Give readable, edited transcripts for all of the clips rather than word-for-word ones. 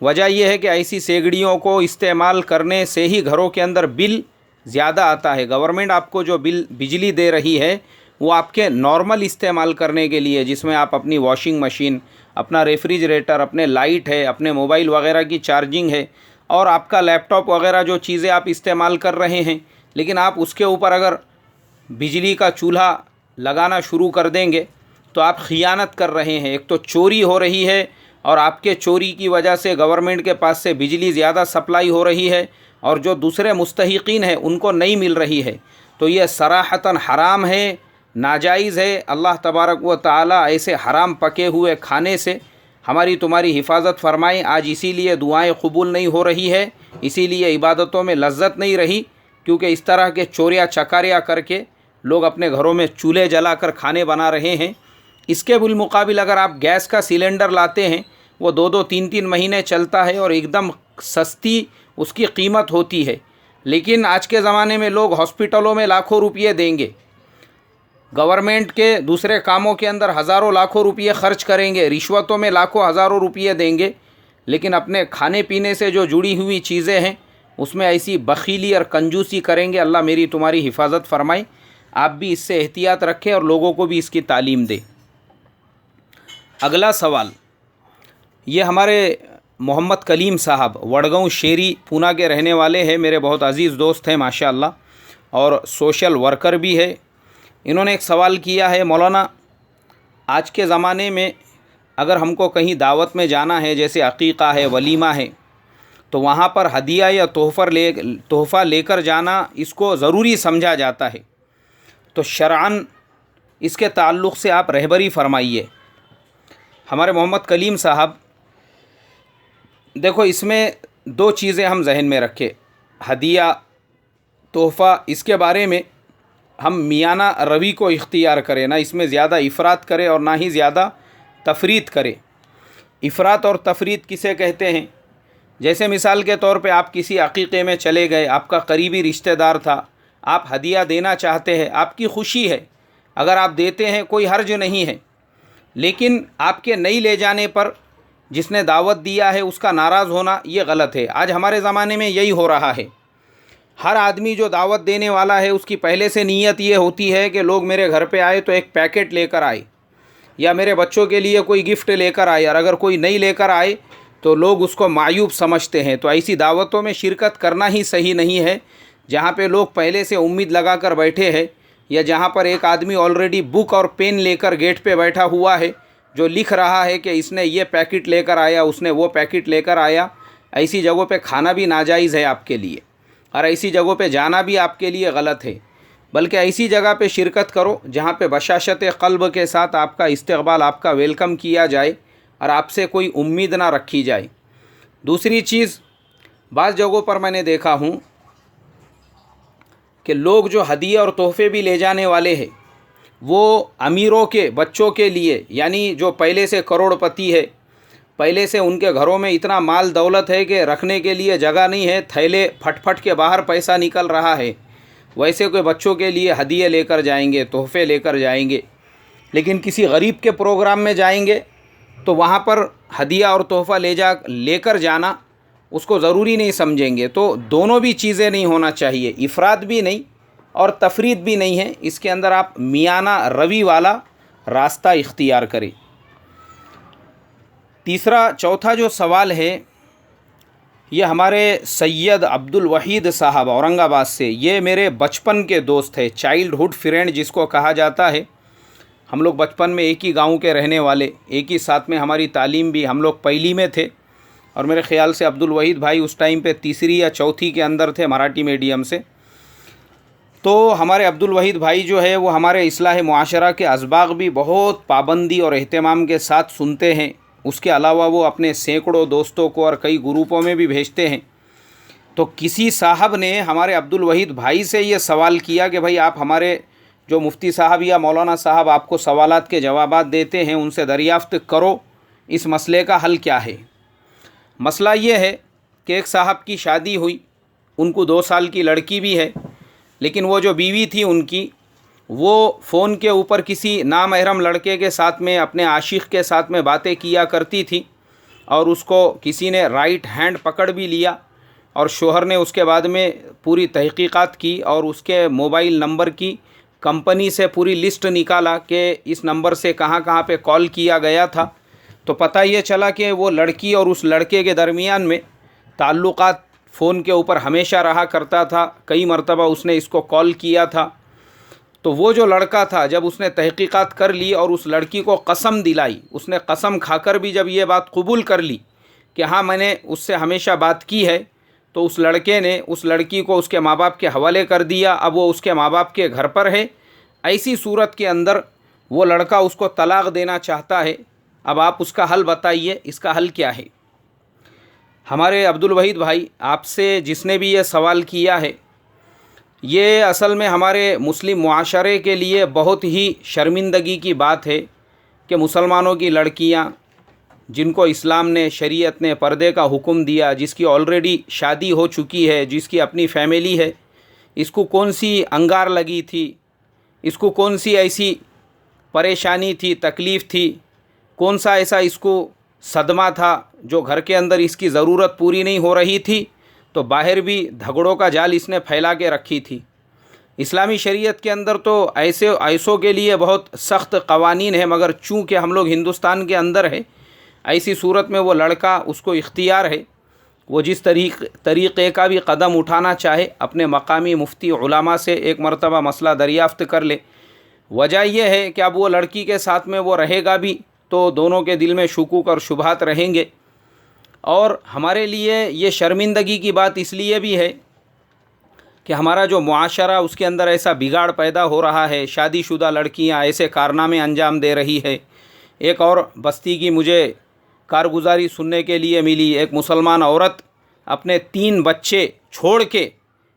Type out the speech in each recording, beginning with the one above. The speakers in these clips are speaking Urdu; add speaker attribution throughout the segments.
Speaker 1: وجہ یہ ہے کہ ایسی سیگڑیوں کو استعمال کرنے سے ہی گھروں کے اندر بل زیادہ آتا ہے۔ گورنمنٹ آپ کو جو بجلی دے رہی ہے وہ آپ کے نارمل استعمال کرنے کے لیے، جس میں آپ اپنی واشنگ مشین، اپنا ریفریجریٹر، اپنے لائٹ ہے، اپنے موبائل وغیرہ کی چارجنگ ہے، اور آپ کا لیپ ٹاپ وغیرہ جو چیزیں آپ استعمال کر رہے ہیں، لیکن آپ اس کے اوپر اگر بجلی کا چولہا لگانا شروع کر دیں گے تو آپ خیانت کر رہے ہیں۔ ایک تو چوری ہو رہی ہے، اور آپ کے چوری کی وجہ سے گورنمنٹ کے پاس سے بجلی زیادہ سپلائی ہو رہی ہے، اور جو دوسرے مستحقین ہیں ان کو نہیں مل رہی ہے۔ تو یہ صراحتاً حرام ہے، ناجائز ہے۔ اللہ تبارک و تعالی ایسے حرام پکے ہوئے کھانے سے ہماری تمہاری حفاظت فرمائیں۔ آج اسی لیے دعائیں قبول نہیں ہو رہی ہے، اسی لیے عبادتوں میں لذت نہیں رہی، کیونکہ اس طرح کے چوریاں چکاریاں کر کے لوگ اپنے گھروں میں چولہے جلا کر کھانے بنا رہے ہیں۔ اس کے بالمقابل اگر آپ گیس کا سلنڈر لاتے ہیں، وہ 2-3 مہینے چلتا ہے اور ایک دم سستی اس کی قیمت ہوتی ہے، لیکن آج کے زمانے میں لوگ ہاسپٹلوں میں لاکھوں روپئے دیں گے، گورنمنٹ کے دوسرے کاموں کے اندر ہزاروں لاکھوں روپئے خرچ کریں گے، رشوتوں میں لاکھوں ہزاروں روپئے دیں گے، لیکن اپنے کھانے پینے سے جو جڑی ہوئی چیزیں ہیں اس میں ایسی بخیلی اور کنجوسی کریں گے۔ اللہ میری تمہاری حفاظت فرمائے۔ آپ بھی اس سے احتیاط رکھیں اور لوگوں کو بھی اس کی تعلیم دیں۔ اگلا سوال، یہ ہمارے محمد کلیم صاحب وڑگاؤں شیری پونا کے رہنے والے ہیں، میرے بہت عزیز دوست ہیں ماشاءاللہ، اور سوشل ورکر بھی ہے۔ انہوں نے ایک سوال کیا ہے، مولانا آج کے زمانے میں اگر ہم کو کہیں دعوت میں جانا ہے، جیسے عقیقہ ہے، ولیمہ ہے، تو وہاں پر ہدیہ یا تحفہ لے کر جانا اس کو ضروری سمجھا جاتا ہے، تو شرعاً اس کے تعلق سے آپ رہبری فرمائیے۔ ہمارے محمد کلیم صاحب، دیکھو اس میں 2 چیزیں ہم ذہن میں رکھیں، ہدیہ تحفہ، اس کے بارے میں ہم میانہ روی کو اختیار کریں، نہ اس میں زیادہ افراط کرے اور نہ ہی زیادہ تفریط کرے۔ افراط اور تفریط کسے کہتے ہیں؟ جیسے مثال کے طور پہ آپ کسی عقیقے میں چلے گئے، آپ کا قریبی رشتہ دار تھا، آپ ہدیہ دینا چاہتے ہیں، آپ کی خوشی ہے، اگر آپ دیتے ہیں کوئی حرج نہیں ہے، لیکن آپ کے نہیں لے جانے پر جس نے دعوت دیا ہے اس کا ناراض ہونا یہ غلط ہے۔ آج ہمارے زمانے میں یہی ہو رہا ہے، ہر آدمی جو دعوت دینے والا ہے اس کی پہلے سے نیت یہ ہوتی ہے کہ لوگ میرے گھر پہ آئے تو ایک پیکٹ لے کر آئے، یا میرے بچوں کے لیے کوئی گفٹ لے کر آئے، اور اگر کوئی نہیں لے کر آئے تو لوگ اس کو معیوب سمجھتے ہیں۔ تو ایسی دعوتوں میں شرکت کرنا ہی صحیح نہیں ہے، جہاں پہ لوگ پہلے سے امید لگا کر بیٹھے ہیں، یا جہاں پر ایک آدمی آلریڈی بک اور پین لے کر گیٹ پہ بیٹھا ہوا ہے جو لکھ رہا ہے کہ اس نے یہ پیکٹ لے کر آیا، اس نے وہ پیکٹ لے کر آیا۔ ایسی جگہوں پہ کھانا بھی ناجائز ہے آپ کے لیے، اور ایسی جگہوں پہ جانا بھی آپ کے لیے غلط ہے، بلکہ ایسی جگہ پہ شرکت کرو جہاں پہ بشاشت قلب کے ساتھ آپ کا استقبال، آپ کا ویلکم کیا جائے اور آپ سے کوئی امید نہ رکھی جائے۔ دوسری چیز، بعض جگہوں پر میں نے دیکھا ہوں کہ لوگ جو ہدیے اور تحفے بھی لے جانے والے ہیں وہ امیروں کے بچوں کے لیے، یعنی جو پہلے سے کروڑ پتی ہے، پہلے سے ان کے گھروں میں اتنا مال دولت ہے کہ رکھنے کے لیے جگہ نہیں ہے، تھیلے پھٹ پھٹ کے باہر پیسہ نکل رہا ہے، ویسے کوئی بچوں کے لیے ہدیے لے کر جائیں گے، تحفے لے کر جائیں گے، لیکن کسی غریب کے پروگرام میں جائیں گے تو وہاں پر ہدیہ اور تحفہ لے کر جانا اس کو ضروری نہیں سمجھیں گے۔ تو دونوں بھی چیزیں نہیں ہونا چاہیے، افراط بھی نہیں اور تفریط بھی نہیں ہے، اس کے اندر آپ میانہ روی والا راستہ اختیار کریں۔ چوتھا جو سوال ہے یہ ہمارے سید عبد الوحید صاحب اورنگ آباد سے، یہ میرے بچپن کے دوست ہے، چائلڈ ہوڈ فرینڈ جس کو کہا جاتا ہے۔ ہم لوگ بچپن میں ایک ہی گاؤں کے رہنے والے، ایک ہی ساتھ میں ہماری تعلیم بھی، ہم لوگ پہلی میں تھے، اور میرے خیال سے عبد الوحید بھائی اس ٹائم پہ تیسری یا چوتھی کے اندر تھے مراٹھی میڈیم سے۔ تو ہمارے عبد الوحید بھائی جو ہے وہ ہمارے اصلاح معاشرہ کے اسباق بھی بہت پابندی اور اہتمام کے ساتھ سنتے ہیں، اس کے علاوہ وہ اپنے سینکڑوں دوستوں کو اور کئی گروپوں میں بھی بھیجتے ہیں۔ تو کسی صاحب نے ہمارے عبد الوحید بھائی سے یہ سوال کیا کہ بھائی آپ ہمارے جو مفتی صاحب یا مولانا صاحب آپ کو سوالات کے جوابات دیتے ہیں ان سے دریافت کرو، اس مسئلے کا حل کیا ہے؟ مسئلہ یہ ہے کہ ایک صاحب کی شادی ہوئی، ان کو 2 سال کی لڑکی بھی ہے، لیکن وہ جو بیوی تھی ان کی، وہ فون کے اوپر کسی نامحرم لڑکے کے ساتھ میں، اپنے عاشق کے ساتھ میں باتیں کیا کرتی تھی، اور اس کو کسی نے رائٹ ہینڈ پکڑ بھی لیا، اور شوہر نے اس کے بعد میں پوری تحقیقات کی اور اس کے موبائل نمبر کی کمپنی سے پوری لسٹ نکالا کہ اس نمبر سے کہاں کہاں پہ کال کیا گیا تھا، تو پتہ یہ چلا کہ وہ لڑکی اور اس لڑکے کے درمیان میں تعلقات فون کے اوپر ہمیشہ رہا کرتا تھا، کئی مرتبہ اس نے اس کو کال کیا تھا۔ تو وہ جو لڑکا تھا، جب اس نے تحقیقات کر لی اور اس لڑکی کو قسم دلائی، اس نے قسم کھا کر بھی جب یہ بات قبول کر لی کہ ہاں میں نے اس سے ہمیشہ بات کی ہے، تو اس لڑکے نے اس لڑکی کو اس کے ماں باپ کے حوالے کر دیا۔ اب وہ اس کے ماں باپ کے گھر پر ہے۔ ایسی صورت کے اندر وہ لڑکا اس کو طلاق دینا چاہتا ہے۔ اب آپ اس کا حل بتائیے، اس کا حل کیا ہے؟ ہمارے عبدالوحید بھائی، آپ سے جس نے بھی یہ سوال کیا ہے، یہ اصل میں ہمارے مسلم معاشرے کے لیے بہت ہی شرمندگی کی بات ہے کہ مسلمانوں کی لڑکیاں جن کو اسلام نے، شریعت نے پردے کا حکم دیا، جس کی آلریڈی شادی ہو چکی ہے، جس کی اپنی فیملی ہے، اس کو کون سی انگار لگی تھی، اس کو کون سی ایسی پریشانی تھی، تکلیف تھی، کون سا ایسا اس کو صدمہ تھا جو گھر کے اندر اس کی ضرورت پوری نہیں ہو رہی تھی، تو باہر بھی دھگڑوں کا جال اس نے پھیلا کے رکھی تھی۔ اسلامی شریعت کے اندر تو ایسوں کے لیے بہت سخت قوانین ہیں، مگر چونکہ ہم لوگ ہندوستان کے اندر ہے، ایسی صورت میں وہ لڑکا، اس کو اختیار ہے، وہ جس طریقے کا بھی قدم اٹھانا چاہے اپنے مقامی مفتی علماء سے ایک مرتبہ مسئلہ دریافت کر لے۔ وجہ یہ ہے کہ اب وہ لڑکی کے ساتھ میں وہ رہے گا بھی تو دونوں کے دل میں شکوک اور شبہات رہیں گے، اور ہمارے لیے یہ شرمندگی کی بات اس لیے بھی ہے کہ ہمارا جو معاشرہ، اس کے اندر ایسا بگاڑ پیدا ہو رہا ہے، شادی شدہ لڑکیاں ایسے کارنامے انجام دے رہی ہے۔ ایک اور بستی کی مجھے کارگزاری سننے کے لیے ملی، ایک مسلمان عورت اپنے 3 بچے چھوڑ کے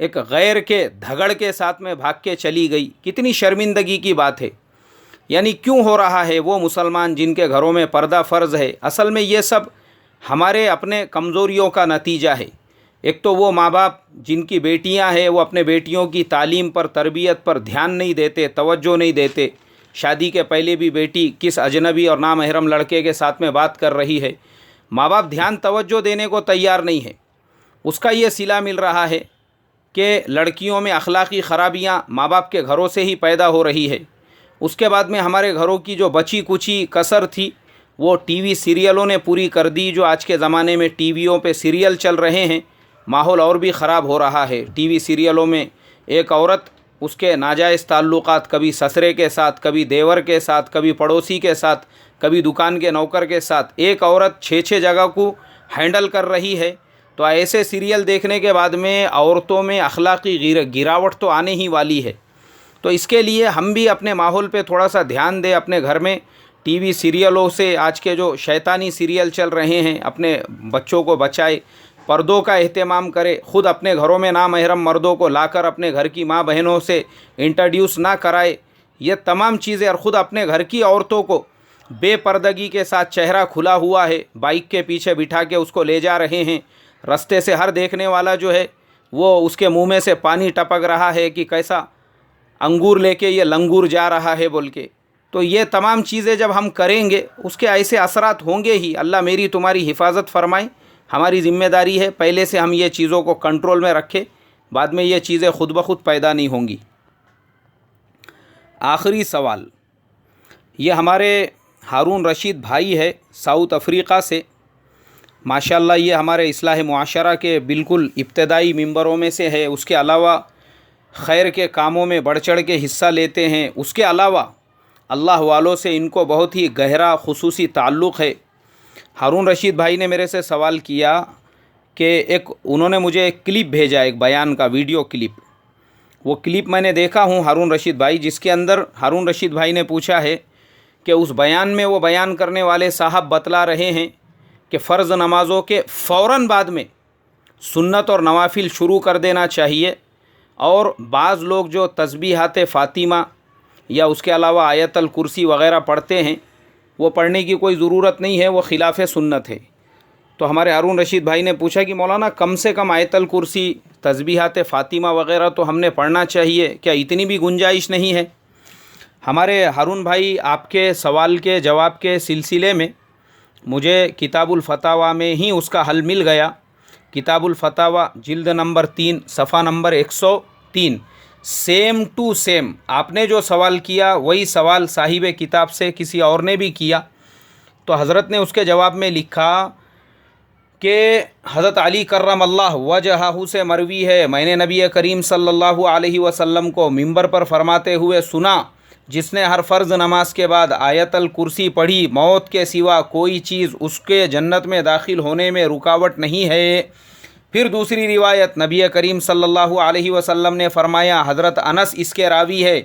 Speaker 1: ایک غیر کے دھگڑ کے ساتھ میں بھاگ کے چلی گئی۔ کتنی شرمندگی کی بات ہے! یعنی کیوں ہو رہا ہے؟ وہ مسلمان جن کے گھروں میں پردہ فرض ہے، اصل میں یہ سب ہمارے اپنے کمزوریوں کا نتیجہ ہے۔ ایک تو وہ ماں باپ جن کی بیٹیاں ہیں، وہ اپنے بیٹیوں کی تعلیم پر، تربیت پر دھیان نہیں دیتے، توجہ نہیں دیتے۔ شادی کے پہلے بھی بیٹی کس اجنبی اور نامحرم لڑکے کے ساتھ میں بات کر رہی ہے، ماں باپ دھیان توجہ دینے کو تیار نہیں ہے۔ اس کا یہ صلہ مل رہا ہے کہ لڑکیوں میں اخلاقی خرابیاں ماں باپ کے گھروں سے ہی پیدا ہو رہی ہے۔ اس کے بعد میں ہمارے گھروں کی جو بچی کچی کسر تھی، وہ ٹی وی سیریلوں نے پوری کر دی۔ جو آج کے زمانے میں ٹی ویوں پہ سیریل چل رہے ہیں، ماحول اور بھی خراب ہو رہا ہے۔ ٹی وی سیریلوں میں ایک عورت، اس کے ناجائز تعلقات، کبھی سسرے کے ساتھ، کبھی دیور کے ساتھ، کبھی پڑوسی کے ساتھ، کبھی دکان کے نوکر کے ساتھ، ایک عورت 6 جگہ کو ہینڈل کر رہی ہے۔ تو ایسے سیریل دیکھنے کے بعد میں عورتوں میں اخلاقی گراوٹ تو آنے ہی والی ہے۔ تو اس کے لیے ہم بھی اپنے ماحول پہ تھوڑا سا دھیان دیں، اپنے گھر میں ٹی وی سیریلوں سے، آج کے جو شیطانی سیریل چل رہے ہیں، اپنے بچوں کو بچائے، پردوں کا اہتمام کرے، خود اپنے گھروں میں نامحرم مردوں کو لا کر اپنے گھر کی ماں بہنوں سے انٹروڈیوس نہ کرائے۔ یہ تمام چیزیں، اور خود اپنے گھر کی عورتوں کو بے پردگی کے ساتھ، چہرہ کھلا ہوا ہے، بائک کے پیچھے بٹھا کے اس کو لے جا رہے ہیں، رستے سے ہر دیکھنے والا جو ہے وہ اس کے منہ میں سے پانی ٹپک رہا ہے کہ کیسا انگور لے کے یہ لنگور جا رہا ہے بول کے۔ تو یہ تمام چیزیں جب ہم کریں گے، اس کے ایسے اثرات ہوں گے ہی۔ اللہ میری تمہاری حفاظت فرمائے۔ ہماری ذمہ داری ہے پہلے سے ہم یہ چیزوں کو کنٹرول میں رکھیں، بعد میں یہ چیزیں خود بخود پیدا نہیں ہوں گی۔ آخری سوال یہ ہمارے ہارون رشید بھائی ہے ساؤتھ افریقہ سے۔ ماشاءاللہ یہ ہمارے اصلاح معاشرہ کے بالکل ابتدائی ممبروں میں سے ہے۔ اس کے علاوہ خیر کے کاموں میں بڑھ چڑھ کے حصہ لیتے ہیں۔ اس کے علاوہ اللہ والوں سے ان کو بہت ہی گہرا خصوصی تعلق ہے۔ ہارون رشید بھائی نے میرے سے سوال کیا کہ انہوں نے مجھے ایک کلپ بھیجا، ایک بیان کا ویڈیو کلپ۔ وہ کلپ میں نے دیکھا ہوں ہارون رشید بھائی، جس کے اندر ہارون رشید بھائی نے پوچھا ہے کہ اس بیان میں وہ بیان کرنے والے صاحب بتلا رہے ہیں کہ فرض نمازوں کے فوراً بعد میں سنت اور نوافل شروع کر دینا چاہیے، اور بعض لوگ جو تسبیحات فاطمہ یا اس کے علاوہ آیت الکرسی وغیرہ پڑھتے ہیں، وہ پڑھنے کی کوئی ضرورت نہیں ہے، وہ خلاف سنت ہے۔ تو ہمارے ہارون رشید بھائی نے پوچھا کہ مولانا کم سے کم آیت الکرسی، تسبیحات فاطمہ وغیرہ تو ہم نے پڑھنا چاہیے، کیا اتنی بھی گنجائش نہیں ہے؟ ہمارے ہارون بھائی، آپ کے سوال کے جواب کے سلسلے میں مجھے کتاب الفتاوا میں ہی اس کا حل مل گیا۔ کتاب الفتاوا جلد نمبر 3 صفحہ نمبر 103، سیم ٹو سیم آپ نے جو سوال کیا وہی سوال صاحب کتاب سے کسی اور نے بھی کیا۔ تو حضرت نے اس کے جواب میں لکھا کہ حضرت علی کرم اللہ وجہہ سے مروی ہے، میں نے نبی کریم صلی اللہ علیہ وسلم کو ممبر پر فرماتے ہوئے سنا، جس نے ہر فرض نماز کے بعد آیت الکرسی پڑھی موت کے سوا کوئی چیز اس کے جنت میں داخل ہونے میں رکاوٹ نہیں ہے۔ پھر دوسری روایت نبی کریم صلی اللہ علیہ وسلم نے فرمایا، حضرت انس اس کے راوی ہے،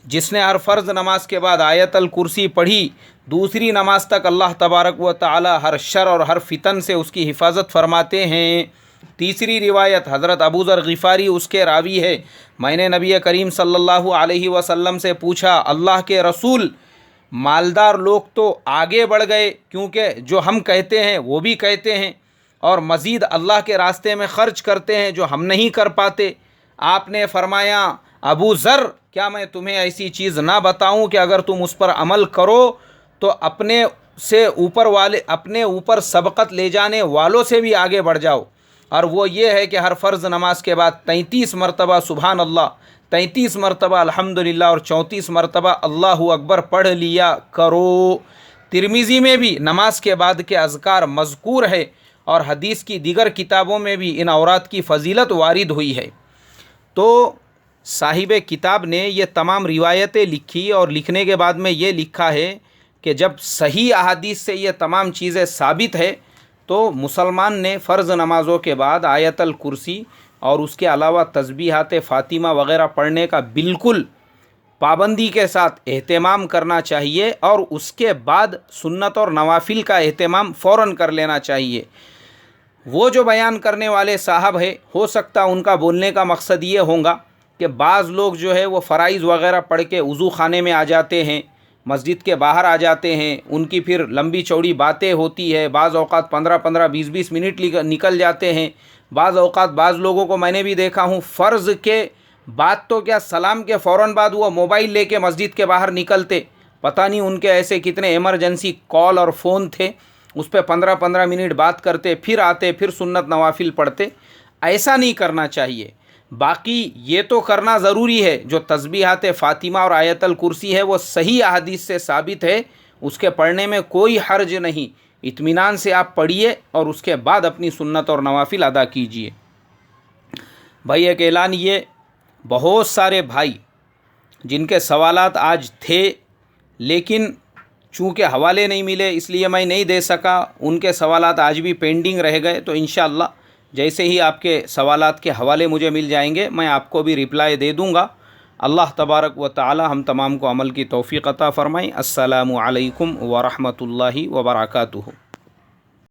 Speaker 1: جس نے ہر فرض نماز کے بعد آیت الکرسی پڑھی دوسری نماز تک اللہ تبارک و تعالی ہر شر اور ہر فتن سے اس کی حفاظت فرماتے ہیں۔ تیسری روایت حضرت ابو ذر غفاری اس کے راوی ہے، میں نے نبی کریم صلی اللہ علیہ وسلم سے پوچھا، اللہ کے رسول مالدار لوگ تو آگے بڑھ گئے کیونکہ جو ہم کہتے ہیں وہ بھی کہتے ہیں اور مزید اللہ کے راستے میں خرچ کرتے ہیں جو ہم نہیں کر پاتے۔ آپ نے فرمایا، ابو ذر کیا میں تمہیں ایسی چیز نہ بتاؤں کہ اگر تم اس پر عمل کرو تو اپنے اوپر سبقت لے جانے والوں سے بھی آگے بڑھ جاؤ، اور وہ یہ ہے کہ ہر فرض نماز کے بعد 33 مرتبہ سبحان اللہ، 33 مرتبہ الحمدللہ اور 34 مرتبہ اللہ اکبر پڑھ لیا کرو۔ ترمذی میں بھی نماز کے بعد کے اذکار مذکور ہے اور حدیث کی دیگر کتابوں میں بھی ان اوراد کی فضیلت وارد ہوئی ہے۔ تو صاحب کتاب نے یہ تمام روایتیں لکھی اور لکھنے کے بعد میں یہ لکھا ہے کہ جب صحیح احادیث سے یہ تمام چیزیں ثابت ہے تو مسلمان نے فرض نمازوں کے بعد آیت الکرسی اور اس کے علاوہ تسبیحات فاطمہ وغیرہ پڑھنے کا بالکل پابندی کے ساتھ اہتمام کرنا چاہیے، اور اس کے بعد سنت اور نوافل کا اہتمام فوراً کر لینا چاہیے۔ وہ جو بیان کرنے والے صاحب ہے، ہو سکتا ان کا بولنے کا مقصد یہ ہوگا کہ بعض لوگ جو ہے وہ فرائض وغیرہ پڑھ کے وضو خانے میں آ جاتے ہیں، مسجد کے باہر آ جاتے ہیں، ان کی پھر لمبی چوڑی باتیں ہوتی ہے، بعض اوقات 15 20 منٹ نکل جاتے ہیں، بعض اوقات بعض لوگوں کو میں نے بھی دیکھا ہوں فرض کے بعد تو کیا سلام کے فوراً بعد وہ موبائل لے کے مسجد کے باہر نکلتے، پتہ نہیں ان کے ایسے کتنے ایمرجنسی کال اور فون تھے، اس پہ 15 منٹ بات کرتے، پھر آتے، پھر سنت نوافل پڑھتے۔ ایسا نہیں کرنا چاہیے۔ باقی یہ تو کرنا ضروری ہے، جو تسبیحات فاطمہ اور آیت الکرسی ہے وہ صحیح احادیث سے ثابت ہے، اس کے پڑھنے میں کوئی حرج نہیں، اطمینان سے آپ پڑھیے اور اس کے بعد اپنی سنت اور نوافل ادا کیجیے۔ بھائی ایک اعلان، یہ بہت سارے بھائی جن کے سوالات آج تھے لیکن چونکہ حوالے نہیں ملے اس لیے میں نہیں دے سکا، ان کے سوالات آج بھی پینڈنگ رہ گئے، تو انشاءاللہ جیسے ہی آپ کے سوالات کے حوالے مجھے مل جائیں گے میں آپ کو بھی رپلائی دے دوں گا۔ اللہ تبارک و تعالی ہم تمام کو عمل کی توفیق عطا فرمائیں۔ السلام علیکم ورحمۃ اللہ وبرکاتہ۔